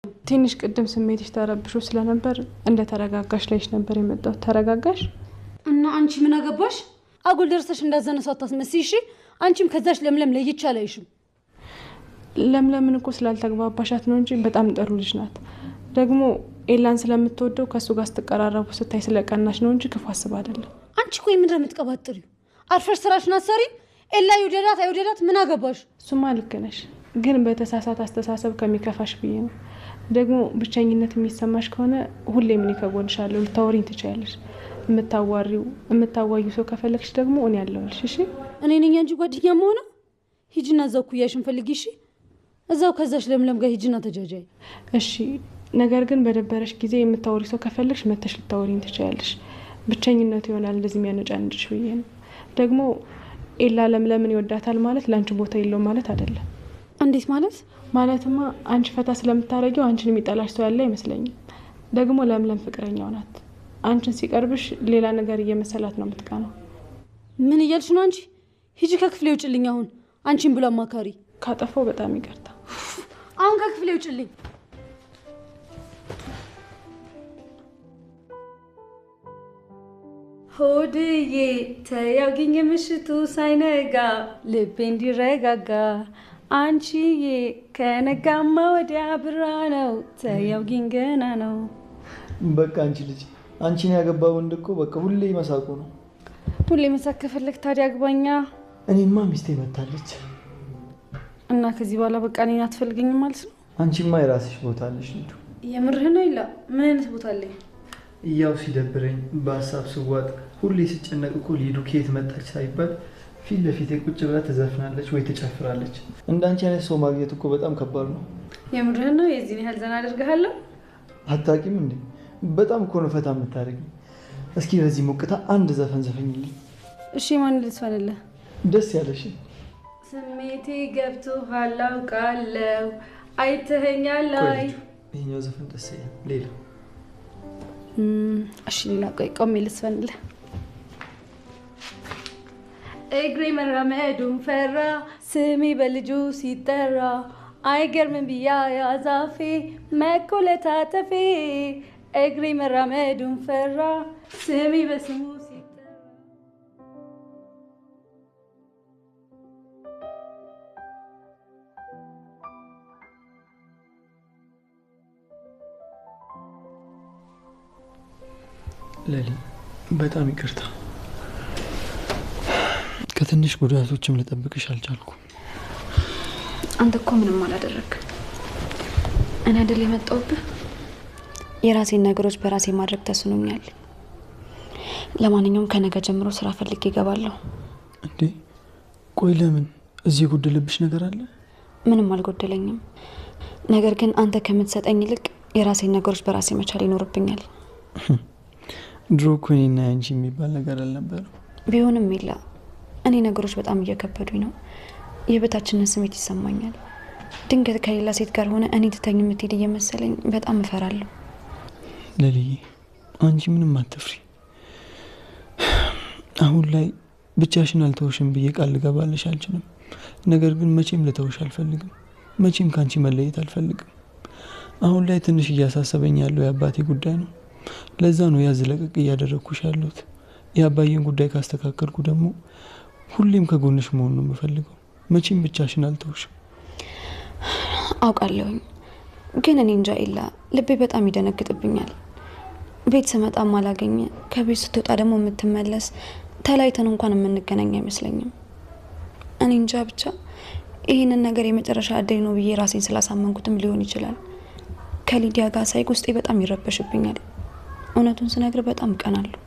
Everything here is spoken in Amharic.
ትንሽ ቅድም ስሜትሽ ተረብሾ ስለነበር እንደ ተረጋጋሽ ላይሽ ነበር የመጣው። ተረጋጋሽ እና አንቺ ምን አገባሽ? አጉል ደርሰሽ እንዳዘነሰው አታስመስይ እሺ። አንቺም ከዛሽ ለምለም ለይቻ ላይሽም። ለምለምን እኮ ስላልተግባባሻት ነው እንጂ በጣም ጥሩ ልጅ ናት። ደግሞ ኤላን ስለምትወደው ከሱ ጋር ስትቀራረቡ ስታይ ስለቀናሽ ነው እንጂ ክፉ አስብ አይደለም። አንቺ ቆይ ምንድን ነው የምትቀባጥሪው? አርፈሽ ስራሽን አሰሪ። ኤላ ይወደዳት አይወደዳት ምን አገባሽ? እሱማ ልክ ነሽ፣ ግን በተሳሳተ አስተሳሰብ ከሚከፋሽ ብዬ ነው። ደግሞ ብቸኝነት የሚሰማሽ ከሆነ ሁሌ ምን ከጎንሻለሁ፣ ልታወሪኝ ትችያለሽ። የምታዋዩ ሰው ከፈለግሽ ደግሞ እኔ ያለሁልሽ። እሺ እኔ ነኝ አንቺ ጓደኛ መሆነ። ሂጂና እዛው ኩያሽን ፈልጊ። እሺ እዛው ከዛሽ ለምለም ጋር ሂጂና ተጃጃይ። እሺ ነገር ግን በደበረሽ ጊዜ የምታወሪ ሰው ከፈለግሽ መተሽ ልታወሪኝ ትችያለሽ። ብቸኝነት ይሆናል እንደዚህ የሚያነጫንጭሽ ብዬ ነው። ደግሞ ኤላ ለምለምን ይወዳታል ማለት ለአንቺ ቦታ የለውም ማለት አይደለም። እንዴት ማለት? ማለትማ አንቺ ፈታ ስለምታረጊው አንቺን የሚጠላሽ ሰው ያለ አይመስለኝም። ደግሞ ለምለም ፍቅረኛው ናት። አንቺን ሲቀርብሽ ሌላ ነገር እየመሰላት ነው የምትቀናው። ምን እያልሽ ነው አንቺ? ሂጂ ከክፍሌ ውጭልኝ አሁን። አንቺን ብሎ አማካሪ። ካጠፋው በጣም ይቅርታ። አሁን ከክፍሌ ውጭልኝ። ሆድዬ ተያውጊኝ ምሽቱ ሳይነጋ ልቤ እንዲረጋጋ አንቺዬ ከነጋማ ወዲያ ብራ ነው ተያውጊኝ ገና ነው። በቃ አንቺ ልጅ አንቺን ያገባ ወንድ እኮ በቃ ሁሌ መሳቁ ነው። ሁሌ መሳቅ ከፈለክ ታዲያ አግባኛ። እኔማ ሚስቴ መታለች እና ከዚህ በኋላ በቃ እኔን አትፈልገኝም ማለት ነው? አንቺማ የራስሽ ቦታ አለሽ። ልጁ የምርህ ነው? ይላ ምን አይነት ቦታ አለኝ? ያው ሲደብረኝ በሀሳብ ስዋጥ ሁሌ ስጨነቅ እኮ ሊዱ ከየት መጣች ሳይባል ፊት ለፊት ቁጭ ብላ ትዘፍናለች ወይ ትጨፍራለች። እንዳንቺ አይነት ሰው ማግኘት እኮ በጣም ከባድ ነው። የምርህ ነው? የዚህን ያህል ዘና አደርግሃለሁ? አታውቂም እንዴ? በጣም እኮ ነው ፈታ የምታደርጊኝ። እስኪ በዚህ ሞቅታ አንድ ዘፈን ዘፈኝልኝ። እሺ ማን ልትፈልልህ? ደስ ያለሽ። ስሜቴ ገብቶሃል አውቃለሁ አይተኸኛል። አይ ይሄኛው ዘፈን ደስ ይላል። ሌላ እሺ ሌላ ቆይ ቆሜ ልስፈንልህ። እግሬ መራመዱን ፈራ ስሜ በልጁ ሲጠራ አይገርምም ብያ ያዛፌ መኮለታተፌ እግሬ መራመዱን ፈራ ስሜ በስሙ ሲጠራ። ለሊ በጣም ይቅርታ። ከትንሽ ጉዳቶችም ልጠብቅሽ አልቻልኩም። አንተ እኮ ምንም አላደረግም። እኔ አይደል የመጣሁብህ? የራሴን ነገሮች በራሴ ማድረግ ተስኖኛል። ለማንኛውም ከነገ ጀምሮ ስራ ፈልጌ እገባለሁ። እንዴ ቆይ ለምን? እዚህ የጎደለብሽ ነገር አለ? ምንም አልጎደለኝም። ነገር ግን አንተ ከምትሰጠኝ ይልቅ የራሴን ነገሮች በራሴ መቻል ይኖርብኛል። ድሮ እኮ እኔና አንቺ የሚባል ነገር አልነበረም። ቢሆንም ይላ እኔ ነገሮች በጣም እየከበዱኝ ነው። የበታችነት ስሜት ይሰማኛል። ድንገት ከሌላ ሴት ጋር ሆነ እኔ ትተኝ የምትሄድ እየመሰለኝ በጣም እፈራለሁ። ለልዬ አንቺ ምንም አትፍሪ። አሁን ላይ ብቻሽን አልተውሽም ብዬ ቃል ልገባልሽ አልችልም። ነገር ግን መቼም ልተውሽ አልፈልግም። መቼም ካንቺ መለየት አልፈልግም። አሁን ላይ ትንሽ እያሳሰበኝ ያለው የአባቴ ጉዳይ ነው። ለዛ ነው ያዝ ለቀቅ እያደረግኩሽ ያለሁት። የአባዬን ጉዳይ ካስተካከልኩ ደግሞ ሁሌም ከጎንሽ መሆን ነው የምፈልገው። መቼም ብቻሽን አልተውሽም። አውቃለሁኝ፣ ግን እኔ እንጃ ኢላ ልቤ በጣም ይደነግጥብኛል። ቤት ስመጣም አላገኘ፣ ከቤት ስትወጣ ደግሞ የምትመለስ፣ ተላይተን እንኳን የምንገናኝ አይመስለኝም። እኔ እንጃ ብቻ ይህንን ነገር የመጨረሻ እድል ነው ብዬ ራሴን ስላሳመንኩትም ሊሆን ይችላል። ከሊዲያ ጋር ሳይቅ ውስጤ በጣም ይረበሽብኛል። እውነቱን ስነግር በጣም እቀናለሁ።